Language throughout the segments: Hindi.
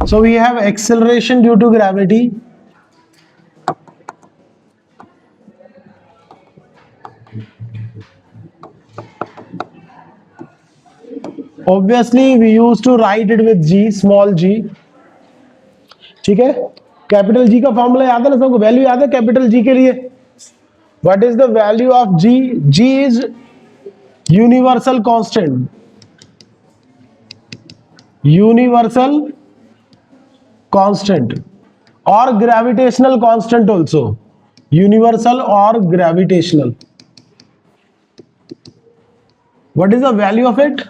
So we have acceleration due to gravity. Obviously we used to write it with g, small g. ठीक है, कैपिटल जी का फॉर्मूला याद है ना सबको, वैल्यू याद है कैपिटल जी के लिए? What is the value of G? G is universal constant, universal constant और ग्रेविटेशनल कांस्टेंट ऑल्सो, यूनिवर्सल और gravitational. What is the value of it?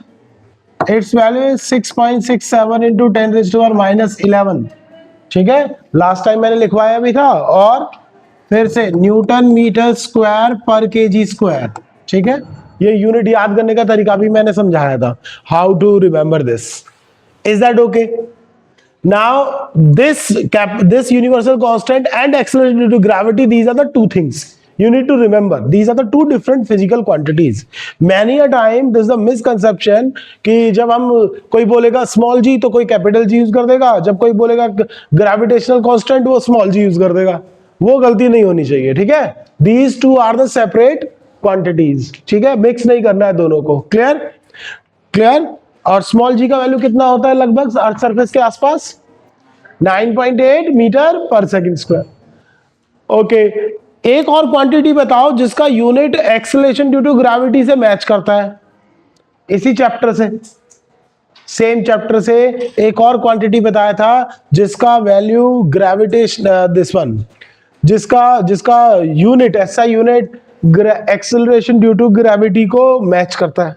Its value is 6.67 into 10⁻11. ठीक है, लास्ट टाइम मैंने लिखवाया भी था. और फिर से न्यूटन मीटर स्क्वायर पर केजी स्क्वायर. ठीक है, ये यूनिट याद करने का तरीका भी मैंने समझाया था, how to remember this. Is that okay? Now this universal constant and acceleration due to gravity, these are the two things you need to remember. These are the two different physical quantities. Many a time this is the misconception कि जब हम कोई बोलेगा स्मॉल जी तो कोई कैपिटल जी यूज कर देगा, जब कोई बोलेगा ग्रेविटेशनल कांस्टेंट वो स्मॉल जी यूज कर देगा. वो गलती नहीं होनी चाहिए. ठीक है, these two are the separate quantities. ठीक है, मिक्स नहीं करना है दोनों को. क्लियर? क्लियर? और स्मॉल जी का वैल्यू कितना होता है लगभग अर्थ सरफेस के आसपास? 9.8 मीटर पर सेकंड स्क्वायर. ओके, एक और क्वांटिटी बताओ जिसका unit acceleration due to gravity से मैच करता है. इसी चैप्टर से, सेम चैप्टर से एक और क्वांटिटी बताया था जिसका वैल्यू ग्रेविटेशन, दिस वन, जिसका unit, SI unit acceleration due to gravity को मैच करता है.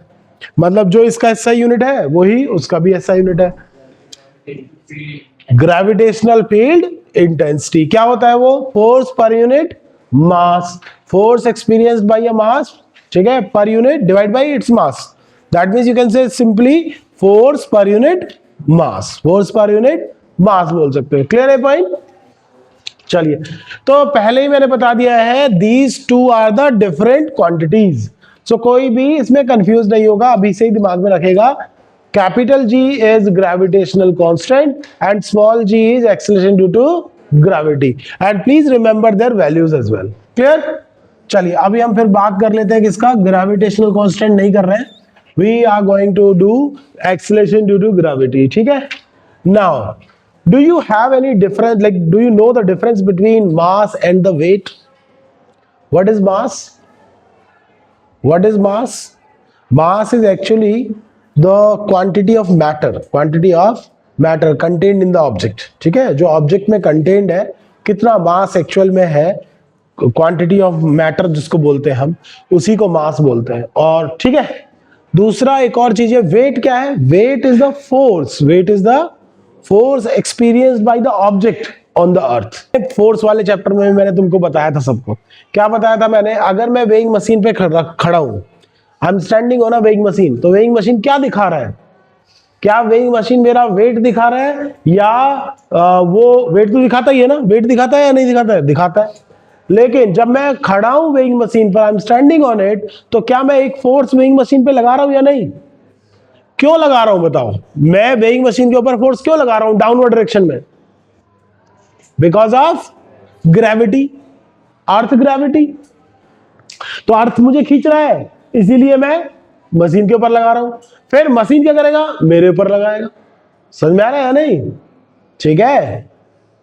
मतलब जो इसका एसआई यूनिट है वही उसका भी एसआई यूनिट है. ग्रेविटेशनल फील्ड इंटेंसिटी क्या होता है? वो force per unit mass, force experienced by a mass. ठीक है, per unit divide by its mass. That means you can say simply force per unit mass, force per unit mass बोल सकते हो. क्लियर है पॉइंट? चलिए, तो पहले ही मैंने बता दिया है these two are the different quantities. So कोई भी इसमें कंफ्यूज नहीं होगा, अभी से ही दिमाग में रखेगा. Capital G is gravitational constant and small G is acceleration due to gravity. And please remember their values as well. Clear? चलिए, अभी हम फिर बात कर लेते हैं किसका? ग्रेविटेशनल कांस्टेंट नहीं कर रहे हैं, we are going to do acceleration due to gravity. ठीक है, now do you have any difference, like do you know the difference between mass and the weight? What is mass? What is mass? Mass is actually the quantity of matter contained in the object. ठीक है, जो ऑब्जेक्ट में कंटेन्ड है, कितना मास एक्चुअल में है, क्वांटिटी ऑफ मैटर जिसको बोलते हैं हम, उसी को मास बोलते हैं. और ठीक है, दूसरा एक और चीज है, वेट. क्या है? Weight is the force, weight is the force experienced by the object on the earth. Force वाले चैप्टर में मैंने तुमको बताया था सबको. क्या बताया था मैंने? अगर मैं वेइंग मशीन पे खड़ा हूं, आई am standing on a weighing machine, तो वेइंग मशीन क्या दिखा रहा है? क्या वेइंग मशीन मेरा वेट दिखा रहा है या वो वेट तो दिखाता ही है ना? वेट दिखाता है या नहीं दिखाता है? दिखाता है. लेकिन जब मैं खड़ा हूं वेइंग मशीन पर, आई एम स्टैंडिंग ऑन इट, तो क्या मैं एक फोर्स वेइंग मशीन पे लगा रहा हूं या नहीं? क्यों लगा रहा हूं बताओ? मैं वेइंग मशीन के ऊपर फोर्स क्यों लगा रहा हूं डाउनवर्ड डायरेक्शन में? Because of gravity, earth gravity. तो अर्थ मुझे खींच रहा है, इसीलिए मैं मशीन के ऊपर लगा रहा हूं. फिर मशीन क्या करेगा? मेरे ऊपर लगाएगा. समझ में आ रहा है या नहीं? ठीक है,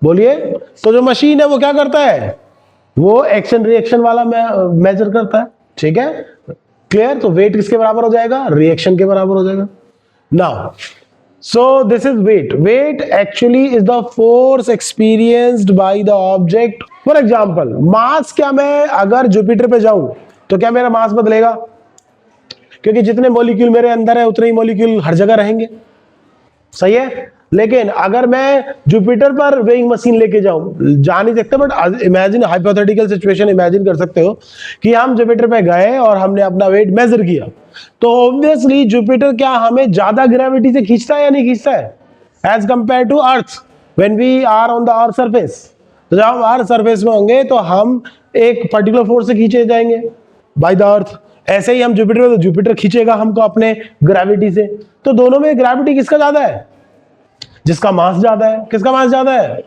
बोलिए. तो जो मशीन है वो क्या करता है? वो एक्शन रिएक्शन वाला मेजर करता है. ठीक है, क्लियर? तो वेट किसके बराबर हो जाएगा? रिएक्शन के बराबर हो जाएगा. Now, so this is weight. Weight actually is the force experienced by the object. For example, mass. क्या मैं अगर जुपिटर पे जाऊं तो क्या मेरा मास बदलेगा? क्योंकि जितने मॉलिक्यूल मेरे अंदर है उतने ही मॉलिक्यूल हर जगह रहेंगे. सही है. लेकिन अगर मैं जुपिटर पर वेइंग मशीन लेके जाऊं, जा नहीं सकते, but imagine, hypothetical situation imagine कर सकते हो कि हम जुपिटर पे गए और हमने अपना वेट मेजर किया, तो ऑब्वियसली जुपिटर क्या हमें ज्यादा ग्रेविटी से खींचता है या नहीं खींचता है as compare to earth when we are on the earth surface? तो जब हम अर्थ सरफेस में होंगे तो हम एक पर्टिकुलर फोर्स से खींचे जाएंगे बाय द अर्थ. ऐसे ही हम जुपिटर में, तो जुपिटर खींचेगा हमको अपने ग्रेविटी से. तो दोनों में ग्रेविटी किसका ज्यादा है? जिसका मास ज्यादा है। किसका मास ज्यादा है?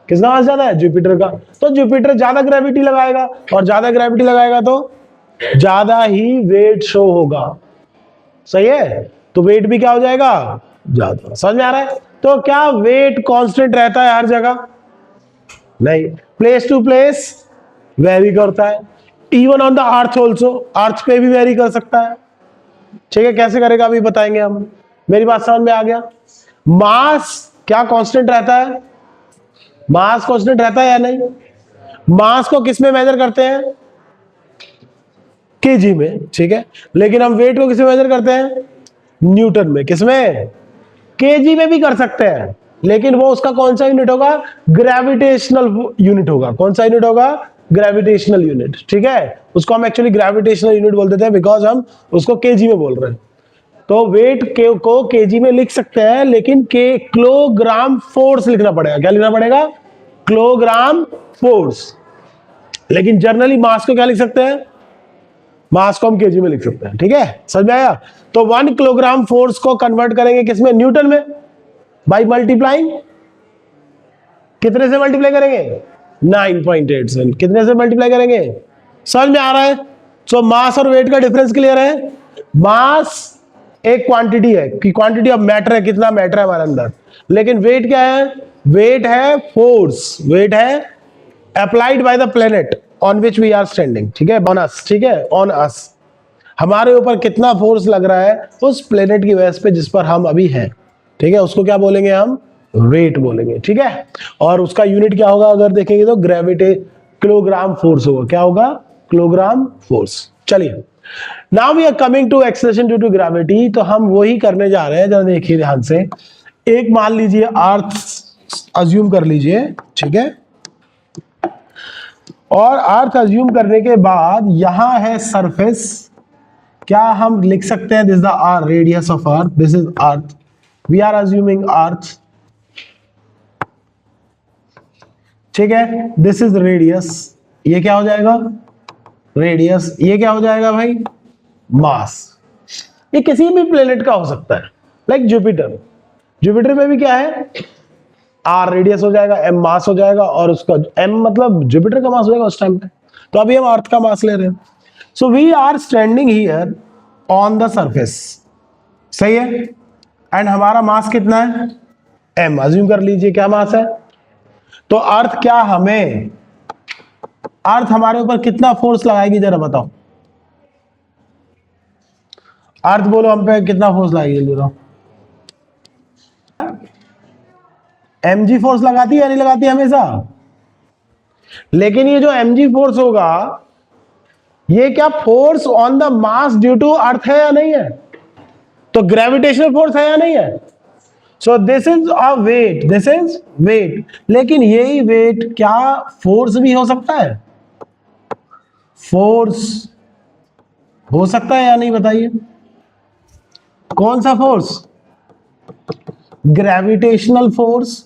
किसका मास ज्यादा है? जुपिटर का। तो जुपिटर ज्यादा ग्रेविटी लगाएगा, और ज्यादा ग्रेविटी लगाएगा तो ज्यादा ही वेट शो होगा। सही है? तो वेट भी क्या हो जाएगा? ज्यादा। समझ में आ रहा है? तो क्या वेट कांस्टेंट रहता है हर जगह? नहीं, प्लेस टू प्लेस वेरी करता है। Even on the earth also, earth पे भी वेरी कर सकता है। ठीक है, कैसे करेगा अभी बताएंगे हम। मेरी बात समझ में आ गया? मास क्या कांस्टेंट रहता है? मास कांस्टेंट रहता है या नहीं? मास को किस में मेजर करते हैं? केजी में। ठीक है, लेकिन हम वेट को किस में मेजर करते हैं? न्यूटन में। किस में? केजी में भी कर सकते हैं, लेकिन वो उसका कौन सा यूनिट होगा? ग्रेविटेशनल यूनिट होगा। कौन सा यूनिट होगा? Gravitational unit. ठीक है, उसको हम एक्चुअली ग्रेविटेशनल यूनिट बोल देते हैं, बिकॉज हम उसको केजी में बोल रहे हैं। तो वेट को केजी में लिख सकते हैं, लेकिन के किलोग्राम फोर्स लिखना पड़ेगा। क्या लिखना पड़ेगा? Kilogram force. लेकिन जनरली मास को क्या लिख सकते हैं? मास को हम केजी में लिख सकते हैं। ठीक है, समझ में आया? तो 1 किलोग्राम फोर्स को कन्वर्ट करेंगे किसमें? न्यूटन में, बाय मल्टीप्लाइंग। कितने से मल्टीप्लाई करेंगे? 9.8 से। कितने से मल्टीप्लाई करेंगे? समझ में आ रहा है? सो मास और वेट का डिफरेंस क्लियर है? मास एक क्वांटिटी है, कि क्वांटिटी ऑफ मैटर है, कितना मैटर है हमारे अंदर। लेकिन वेट क्या है? वेट है फोर्स। वेट है applied by the planet on which we are standing. ठीक है, ऑन अस। ठीक है, ऑन अस, हमारे ऊपर कितना फोर्स लग रहा है उस प्लेनेट की वजह पे जिस पर हम अभी हैं। ठीक है, उसको क्या बोलेंगे हम? वेट बोलेंगे। ठीक है, और उसका यूनिट क्या होगा अगर देखेंगे तो? ग्रेविटी, किलोग्राम फोर्स होगा। क्या होगा? Kilogram force. चलिए, now we are coming to acceleration due to gravity. तो हम वही करने जा रहे हैं, जरा देखिए ध्यान से। एक मान लीजिए अर्थ अज्यूम कर लीजिए। ठीक है, और अर्थ अज्यूम करने के बाद यहां है सरफेस। क्या हम लिख सकते हैं this is the R radius of earth? This is earth, we are assuming earth. ठीक है, दिस इज रेडियस। ये क्या हो जाएगा? रेडियस। ये क्या हो जाएगा भाई? मास। ये किसी भी प्लेनेट का हो सकता है, लाइक जुपिटर। जुपिटर में भी क्या है? आर रेडियस हो जाएगा, एम मास हो जाएगा, और उसका एम मतलब जुपिटर का मास हो जाएगा उस टाइम पे। तो अभी हम अर्थ का मास ले रहे हैं। So we are standing here on the surface. सही है, एंड हमारा मास कितना है? एम। अज्यूम कर लीजिए क्या मास है। तो अर्थ क्या हमें, अर्थ हमारे ऊपर कितना फोर्स लगाएगी जरा बताओ। अर्थ बोलो हम पे कितना फोर्स लगाएगी, बताओ। mg फोर्स लगाती है या नहीं लगाती हमेशा? लेकिन ये जो mg फोर्स होगा, ये क्या force on the mass due to earth है या नहीं है? तो ग्रेविटेशनल फोर्स है या नहीं है? So this is a weight, this is weight. लेकिन यही वेट क्या फोर्स भी हो सकता है? फोर्स हो सकता है या नहीं बताइए? कौन सा force? Gravitational force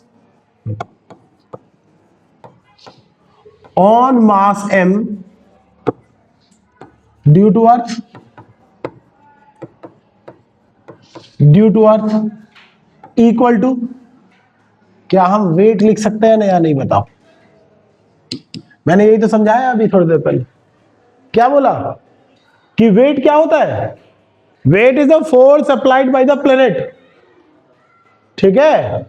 on mass m due to earth, due to earth equal to, क्या हम वेट लिख सकते हैं ना या नहीं बताओ? मैंने यही तो समझाया अभी थोड़ी देर पहले। क्या बोला कि वेट क्या होता है? Weight is the force applied by the planet. ठीक है,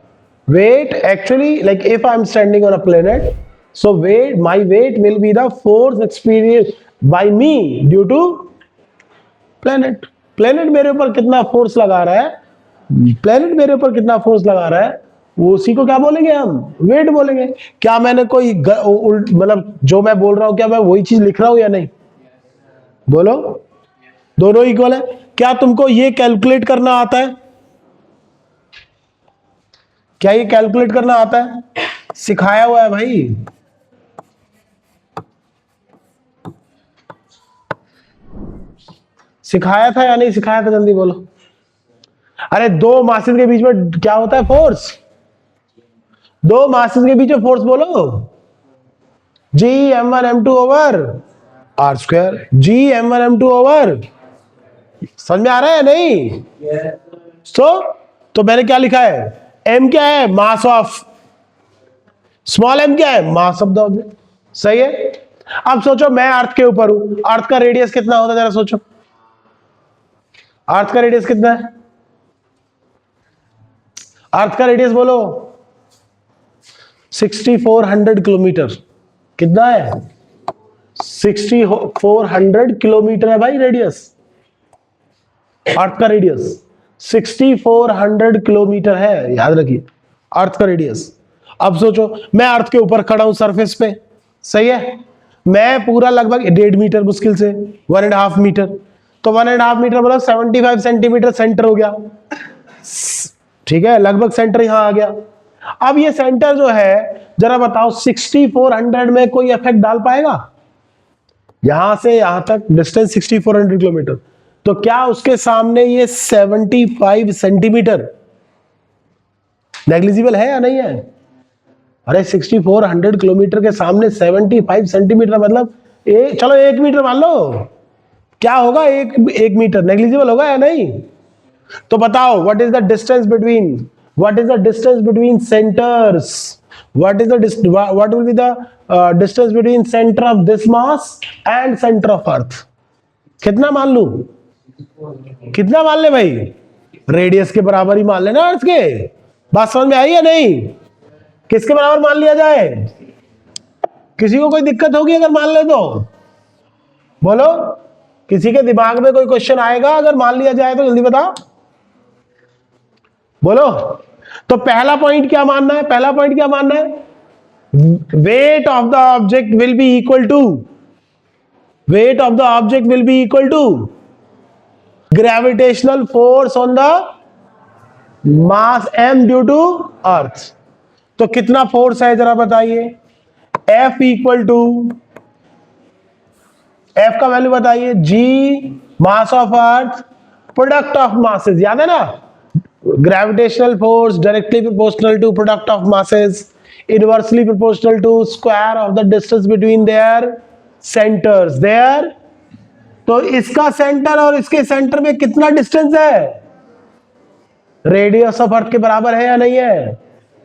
weight actually like if I am standing on a planet, so weight, my weight will be the force experienced by me due to planet. planet मेरे ऊपर कितना फोर्स लगा रहा है, planet मेरे ऊपर कितना फोर्स लगा रहा है, वो उसी को क्या बोलेंगे हम? वेट बोलेंगे। क्या मैंने कोई मतलब जो मैं बोल रहा हूं क्या मैं वही चीज लिख रहा हूं या नहीं? बोलो, दोनों इक्वल है। क्या तुमको ये कैलकुलेट करना आता है? क्या ये कैलकुलेट करना आता है? सिखाया हुआ है भाई। सिखाया था या नहीं सिखाया था? जल्दी बोलो। अरे दो मासेस के बीच में क्या होता है? फोर्स। दो मासेस के बीच में फोर्स बोलो। G m1 m2 over r square. G m1 m2 over, समझ में आ रहा है नहीं? तो मैंने क्या लिखा है? m क्या है? मास ऑफ स्मॉल m क्या है? मास ऑफ द ऑब्जेक्ट। सही है। अब सोचो मैं अर्थ के ऊपर हूं, अर्थ का रेडियस कितना होता है जरा सोचो, अर्थ का रेडियस कितना है? अर्थ का रेडियस बोलो। 6400 किलोमीटर। कितना है? 6400 किलोमीटर है भाई रेडियस, अर्थ का रेडियस 6400 किलोमीटर है, याद रखिए अर्थ का रेडियस। अब सोचो मैं अर्थ के ऊपर खड़ा हूं सरफेस पे, सही है, मैं पूरा लगभग 1.5 मीटर, मुश्किल से 1.5 मीटर, तो 1.5 मीटर मतलब 75 सेंटीमीटर सेंटर हो गया, ठीक है, लगभग सेंटर यहां आ गया। अब ये सेंटर जो है जरा बताओ 6400 में कोई इफेक्ट डाल पाएगा? यहां से यहां तक डिस्टेंस 6400 किलोमीटर, तो क्या उसके सामने ये 75 सेंटीमीटर नेग्लिजिबल है या नहीं है? अरे 6400 किलोमीटर के सामने 75 सेंटीमीटर मतलब चलो 1 मीटर मान लो, क्या होगा? एक मीटर नेग्लिजिबल होगा या नहीं? तो बताओ what is the distance between centres, what will be the distance between center of this mass and center of earth? कितना मान लूं? कितना मान ले भाई? रेडियस के बराबर ही मान लेना अर्थ के। बात समझ में आई या नहीं? किसके बराबर मान लिया जाए? किसी को कोई दिक्कत होगी अगर मान ले तो बोलो, किसी के दिमाग में कोई क्वेश्चन आएगा अगर मान लिया जाए तो? जल्दी बताओ, बोलो। तो पहला पॉइंट क्या मानना है? पहला पॉइंट क्या मानना है? Weight of the object will be equal to, weight of the object will be equal to gravitational force on the mass m due to earth. तो कितना फोर्स है जरा बताइए? F इक्वल टू, F का वैल्यू बताइए, G mass of earth product of masses, याद है ना? Gravitational force directly proportional to product of masses, inversely proportional to square of the distance between their centers there। तो इसका सेंटर और इसके सेंटर में कितना डिस्टेंस है? रेडियस ऑफ अर्थ के बराबर है या नहीं है?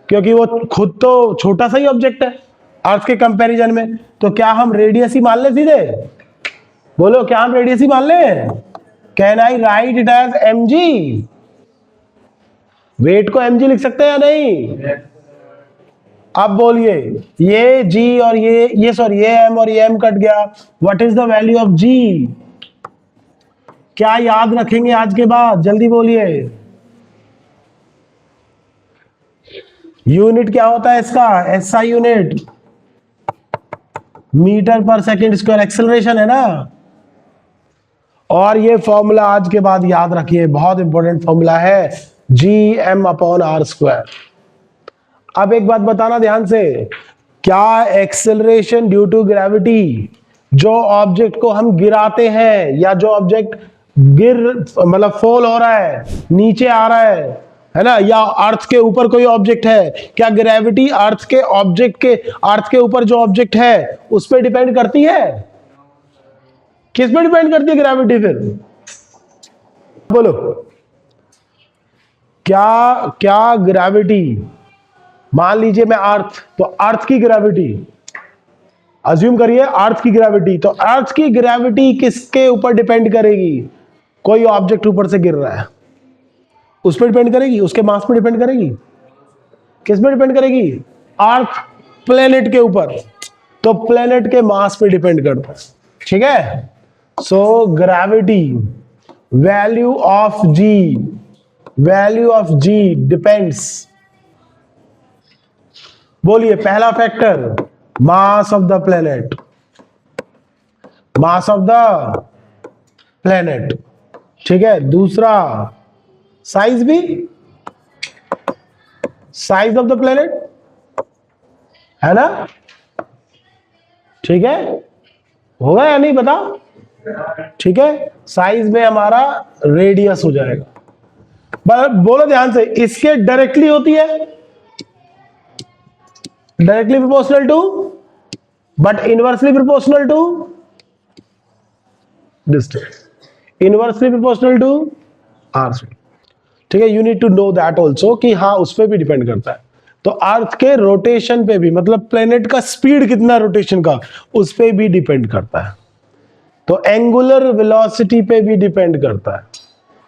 क्योंकि वो खुद तो छोटा सा ही ऑब्जेक्ट है अर्थ के कंपैरिजन में, तो क्या हम रेडियस ही मान ले सीधे? बोलो, क्या हम रेडियस ही मान ले? Can I write it as mg? Weight को mg लिख सकते हैं या नहीं? अब बोलिए, ये g और ये सॉरी ये m और ये m कट गया, what is the value of g? क्या याद रखेंगे आज के बाद? जल्दी बोलिए। यूनिट क्या होता है इसका? SI यूनिट, मीटर पर सेकेंड स्क्वायर एक्सेलरेशन है ना। और ये फॉर्मूला आज के बाद याद रखिए, बहुत इंपॉर्टेंट फॉर्मूला है, gm/r²। अब एक बात बताना ध्यान से, क्या एक्सेलरेशन ड्यू टू ग्रेविटी, जो ऑब्जेक्ट को हम गिराते हैं या जो ऑब्जेक्ट मतलब फॉल हो रहा है, नीचे आ रहा है ना, या अर्थ के ऊपर कोई ऑब्जेक्ट है, क्या ग्रेविटी अर्थ के ऊपर जो ऑब्जेक्ट है उस पर डिपेंड करती है? किस पे डिपेंड करती है ग्रेविटी? फिर बोलो, क्या ग्रेविटी, मान लीजिए मैं अर्थ, तो अर्थ की ग्रेविटी अज्यूम करिए, अर्थ की ग्रेविटी, तो अर्थ की ग्रेविटी किसके ऊपर डिपेंड करेगी? कोई ऑब्जेक्ट ऊपर से गिर रहा है, उस पर डिपेंड करेगी, उसके मास पे डिपेंड करेगी, किस पे डिपेंड करेगी? अर्थ प्लेनेट के ऊपर, तो प्लेनेट के मास पे डिपेंड करता है, ठीक है। So gravity, value of g depends, बोलिए पहला factor mass of the planet, mass of the planet, ठीक है। दूसरा साइज भी, साइज ऑफ द प्लेनेट है ना, ठीक है, होगा या नहीं बताओ? ठीक है, साइज में हमारा रेडियस हो जाएगा। बोलो ध्यान से, इसके डायरेक्टली होती है, directly proportional to, but inversely proportional to distance, inversely proportional to r²। ठीक है, you need to know that also कि हाँ उस पर भी डिपेंड करता है। तो अर्थ के रोटेशन पे भी, मतलब प्लेनेट का स्पीड कितना रोटेशन का, उस पे भी डिपेंड करता है। तो एंगुलर वेलोसिटी पे भी डिपेंड करता है,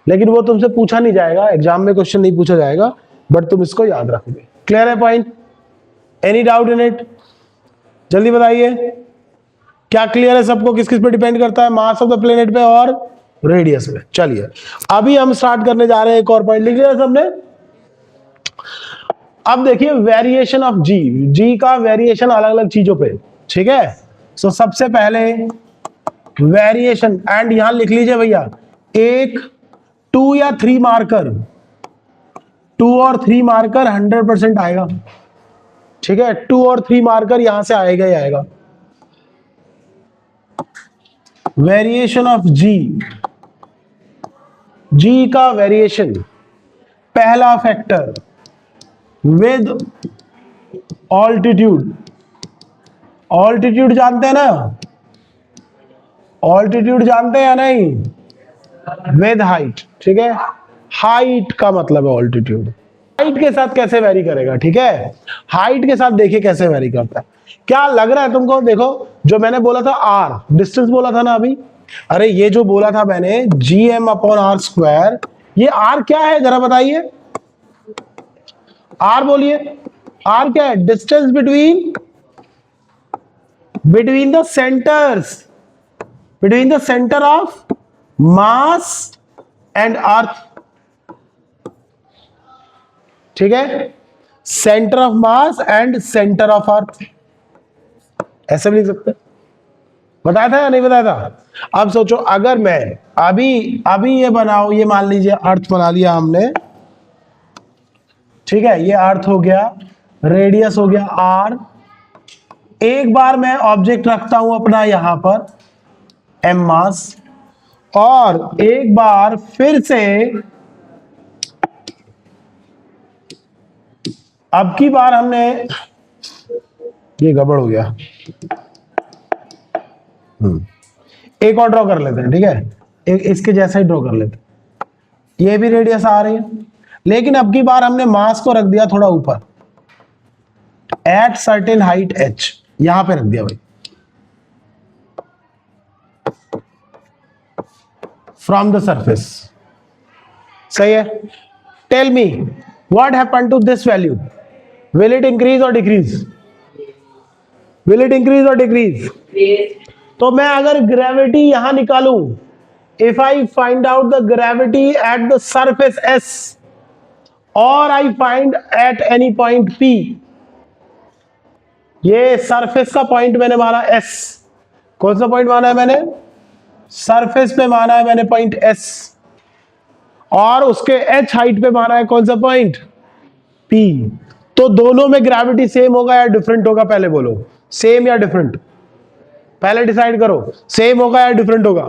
लेकिन वो तुमसे पूछा नहीं जाएगा, एग्जाम में क्वेश्चन नहीं पूछा जाएगा, बट तुम इसको याद रखोगे। क्लियर है point? Any doubt in it? जल्दी बताइए, क्या क्लियर है सबको? किस किस पे डिपेंड करता है? मास ऑफ द प्लेनेट पे और रेडियस पे। चलिए अभी हम स्टार्ट करने जा रहे हैं, एक और पॉइंट लिख लिया सबने? अब देखिए वेरिएशन ऑफ जी, जी का वेरिएशन अलग अलग चीजों पे, ठीक है। सो सबसे पहले वेरिएशन, एंड यहां लिख लीजिए भैया, एक 2 या 3 मार्कर, 2 और 3 मार्कर 100% आएगा, ठीक है। 2 और 3 मार्कर यहां से आएगा ही आएगा। वेरिएशन ऑफ जी, जी का वेरिएशन, पहला फैक्टर विद ऑल्टीट्यूड, ऑल्टीट्यूड जानते हैं ना? ऑल्टीट्यूड जानते हैं या नहीं? विद हाइट, ठीक है। हाइट का मतलब है ऑल्टीट्यूड। हाइट के साथ कैसे वेरी करेगा, ठीक है। हाइट के साथ देखिए कैसे वेरी करता है। क्या लग रहा है तुमको? देखो जो मैंने बोला था आर, डिस्टेंस बोला था ना अभी, अरे ये जो बोला था मैंने GM/r², ये आर क्या है जरा बताइए? आर बोलिए, आर क्या है? Distance between the centres, between the centre of mass and earth, ठीक है। Centre of mass and centre of earth, ऐसे भी लिख सकते हैं। बताया था या नहीं बताया था? अब सोचो अगर मैं अभी ये बनाओ, ये मान लीजिए अर्थ बना लिया हमने, ठीक है, ये अर्थ हो गया, रेडियस हो गया आर। एक बार मैं ऑब्जेक्ट रखता हूं अपना यहां पर एम मास, और एक बार फिर से अब की बार हमने, ये गड़बड़ हो गया, एक और ड्रॉ कर लेते हैं, ठीक है, एक इसके जैसा ही ड्रॉ कर लेते हैं। ये भी रेडियस आ रही है, लेकिन अब की बार हमने मास को रख दिया थोड़ा ऊपर, एट सर्टेन हाइट h, यहां पे रख दिया भाई, फ्रॉम द सरफेस। सही है? Tell me what happened to this value? Will it increase और डिक्रीज? विल इट इंक्रीज और डिक्रीज? तो मैं अगर ग्रेविटी यहां निकालूं, if I find out the gravity at the surface S और I find at any point P, ये सरफेस का पॉइंट मैंने माना S, कौन सा पॉइंट माना है मैंने? सरफेस पे माना है मैंने पॉइंट S, और उसके H हाइट पे माना है कौन सा पॉइंट? P। तो दोनों में ग्रेविटी सेम होगा या डिफरेंट होगा? पहले बोलो, सेम या डिफरेंट? पहले डिसाइड करो, सेम होगा या डिफरेंट होगा?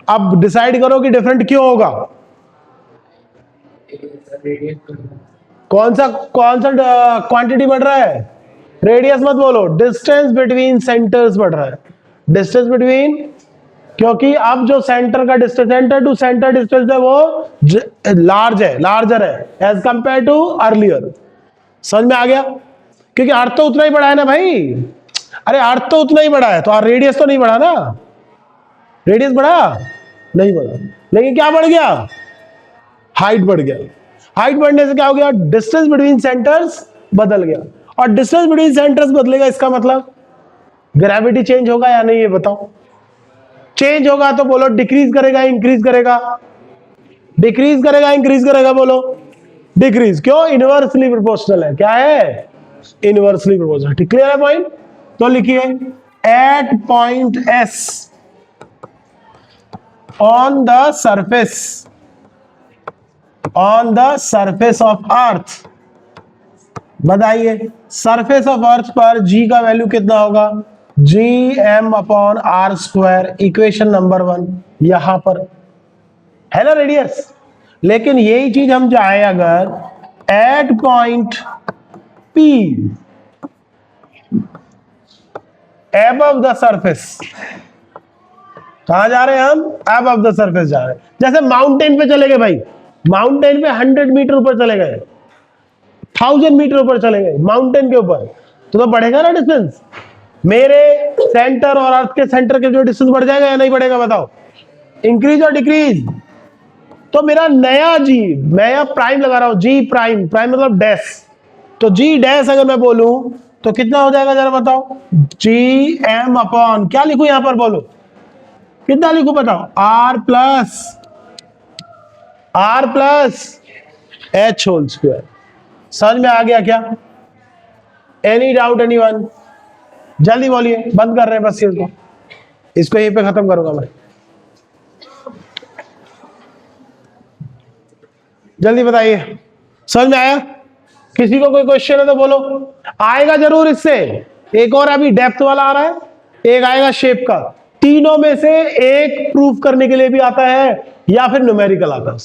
अब डिसाइड करो कि डिफरेंट क्यों होगा। कौन सा क्वांटिटी बढ़ रहा है? रेडियस मत बोलो, डिस्टेंस बिटवीन सेंटर्स बढ़ रहा है। डिस्टेंस बिटवीन, क्योंकि अब जो सेंटर का distance, centre to centre distance है वो लार्जर है एज कंपेयर टू अर्लियर। समझ में आ गया? क्योंकि अर्थ तो उतना ही बड़ा है ना भाई, अरे अर्थ तो उतना ही बड़ा है, तो रेडियस तो नहीं बढ़ा ना। रेडियस बढ़ा नहीं बढ़ा, लेकिन क्या बढ़ गया? हाइट बढ़ गया। हाइट बढ़ने से क्या हो गया? डिस्टेंस बिटवीन सेंटर्स बदल गया, और डिस्टेंस बिटवीन सेंटर्स बदलेगा, इसका मतलब ग्रेविटी चेंज होगा या नहीं, ये बताओ। चेंज होगा तो बोलो डिक्रीज करेगा इंक्रीज करेगा? डिक्रीज करेगा इंक्रीज करेगा? बोलो डिक्रीज। क्यों? इनवर्सली प्रोपोर्शनल है। क्या है? Inversely proportional. ठीक, क्लियर है पॉइंट? तो लिखिए at point S on the surface of earth, बताइए सरफेस ऑफ अर्थ पर G का वैल्यू कितना होगा? GM/r², इक्वेशन नंबर 1 यहां पर है ना रेडियस। लेकिन यही चीज हम चाहे अगर at point P above the surface, कहां जा रहे हैं हम? above द सरफेस जा रहे हैं। जैसे माउंटेन पे चले गए भाई, माउंटेन पे 100 मीटर ऊपर चले गए, 1000 मीटर ऊपर चले गए माउंटेन के ऊपर, तो बढ़ेगा ना डिस्टेंस। मेरे सेंटर और अर्थ के सेंटर के जो डिस्टेंस बढ़ जाएगा या नहीं बढ़ेगा बताओ, इंक्रीज और डिक्रीज। तो मेरा नया जी, मैं यहां प्राइम लगा रहा हूं, जी प्राइम, प्राइम मतलब डैश, तो जी डैश अगर मैं बोलूं तो कितना हो जाएगा जरा बताओ, जी एम अपॉन क्या लिखूं यहां पर, बोलो कितना लिखूं बताओ, r plus h whole square. समझ में आ गया क्या? Any doubt anyone? जल्दी बोलिए, बंद कर रहे हैं बस इसको यहीं पे खत्म करूंगा मैं, जल्दी बताइए। समझ में आया? किसी को कोई क्वेश्चन है तो बोलो, आएगा जरूर इससे। एक और अभी डेप्थ वाला आ रहा है, एक आएगा शेप का, तीनों में से एक प्रूफ करने के लिए भी आता है या फिर न्यूमेरिकल आता है,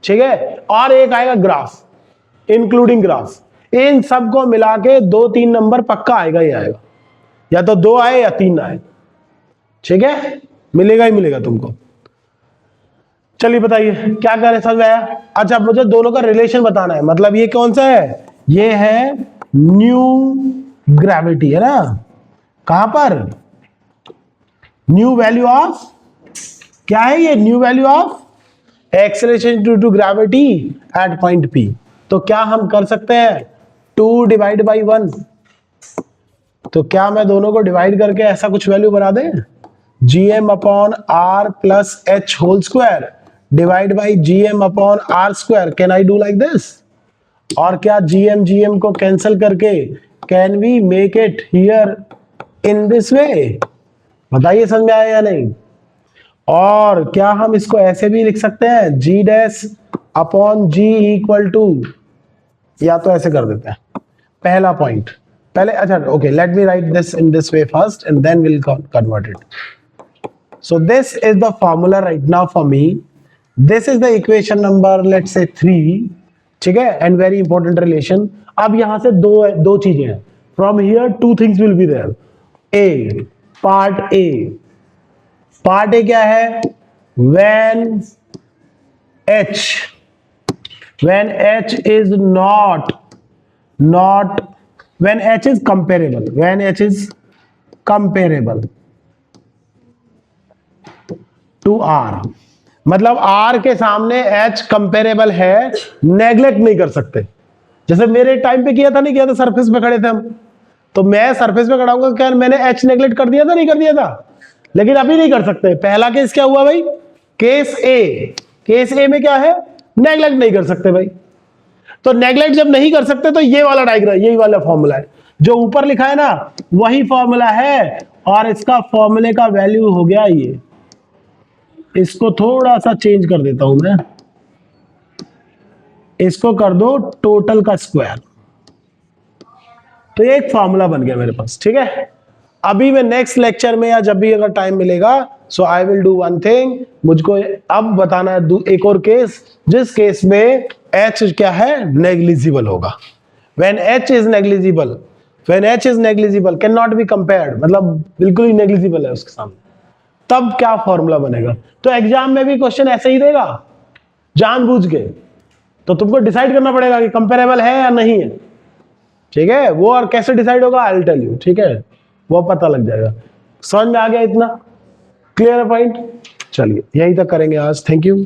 ठीक है, और एक आएगा ग्राफ, इंक्लूडिंग ग्राफ। इन सबको मिला के 2-3 नंबर पक्का आएगा ही आएगा, या तो 2 आए या 3 आए, ठीक है, मिलेगा ही मिलेगा तुमको। चलिए बताइए क्या करें, समझ में आया? अच्छा, मुझे दोनों का रिलेशन बताना है, मतलब ये कौन सा है, ये है न्यू ग्रेविटी, है ना, कहां पर, न्यू वैल्यू ऑफ, क्या है ये, new value of acceleration due to gravity at point P. तो क्या हम कर सकते हैं 2 डिवाइड बाई 1, तो क्या मैं दोनों को डिवाइड करके ऐसा कुछ वैल्यू बना दें, gm upon r plus h whole square divide by gm upon r square, can I do like this? और क्या gm को कैंसिल करके can we make it here in this way? बताइए समझ में आया या नहीं? और क्या हम इसको ऐसे भी लिख सकते हैं, g dash upon g equal to, या तो ऐसे कर देते हैं, पहला पॉइंट पहले, अच्छा okay, let me write this in this way first and then will convert it. So this is the formula right now for me, this is the equation number let's say 3, ठीक है, एंड वेरी इंपॉर्टेंट रिलेशन। अब यहां से दो चीजें हैं, from here 2 things will be there. A part A क्या है, when h is not when h is comparable to r, मतलब r के सामने h कंपेरेबल है, नेग्लेक्ट नहीं कर सकते। जैसे मेरे टाइम पे किया था, नहीं किया था, सरफेस पे खड़े थे हम, तो मैं सरफेस पे खड़ा हूं, क्या मैंने h नेग्लेक्ट कर दिया था, नहीं कर दिया था? लेकिन अभी नहीं कर सकते। पहला केस क्या हुआ भाई, केस ए में क्या है, नेग्लेक्ट नहीं कर सकते भाई। तो नेग्लेक्ट जब नहीं कर सकते तो ये वाला डायग्राम, यही वाला फॉर्मूला है जो ऊपर लिखा है ना, वही फॉर्मूला है, और इसका फॉर्मूले का वैल्यू हो गया ये। इसको थोड़ा सा चेंज कर देता हूं मैं, इसको कर दो टोटल का स्क्वायर, तो ये एक फॉर्मूला बन गया मेरे पास, ठीक है। अभी मैं नेक्स्ट लेक्चर में या जब भी अगर टाइम मिलेगा, so I will do one thing, मुझको अब बताना है एक और केस, जिस केस में h क्या है, नेग्लिजिबल होगा। when h is negligible can not be compared, मतलब बिल्कुल ही नेग्लिजिबल है उसके सामने, तब क्या फॉर्मूला बनेगा? तो एग्जाम में भी क्वेश्चन ऐसे ही देगा जानबूझ के, तो तुमको डिसाइड करना पड़ेगा कि कंपेरेबल है या नहीं है, ठीक है। वो और कैसे डिसाइड होगा, आई विल टेल यू, ठीक है, वो पता लग जाएगा। समझ में आ गया इतना? क्लियर है पॉइंट? चलिए यहीं तक करेंगे आज, थैंक यू।